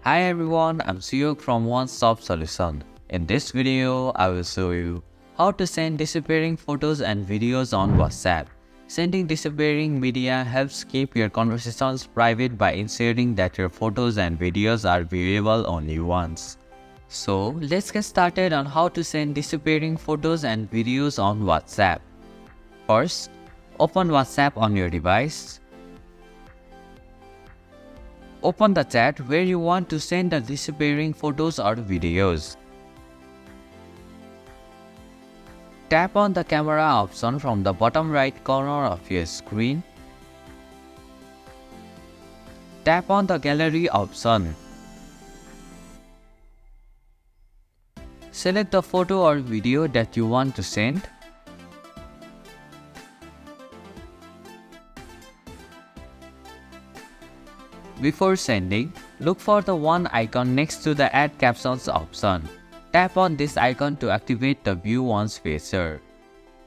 Hi everyone, I'm Suyuk from One Stop Solution. In this video, I will show you how to send disappearing photos and videos on WhatsApp. Sending disappearing media helps keep your conversations private by ensuring that your photos and videos are viewable only once. So, let's get started on how to send disappearing photos and videos on WhatsApp. First, open WhatsApp on your device. Open the chat where you want to send the disappearing photos or videos. Tap on the camera option from the bottom right corner of your screen. Tap on the gallery option. Select the photo or video that you want to send. Before sending, look for the one icon next to the Add Captions option. Tap on this icon to activate the View Once feature.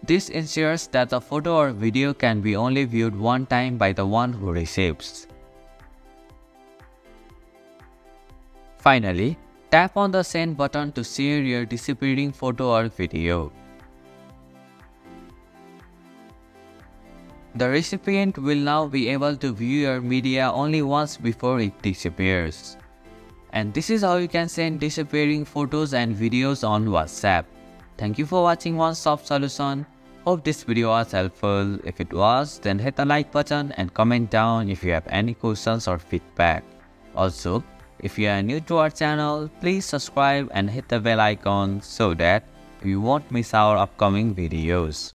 This ensures that the photo or video can be only viewed one time by the one who receives. Finally, tap on the Send button to share your disappearing photo or video. The recipient will now be able to view your media only once before it disappears. And this is how you can send disappearing photos and videos on WhatsApp. Thank you for watching One Stop Solution. Hope this video was helpful. If it was, then hit the like button and comment down if you have any questions or feedback. Also, if you are new to our channel, please subscribe and hit the bell icon so that you won't miss our upcoming videos.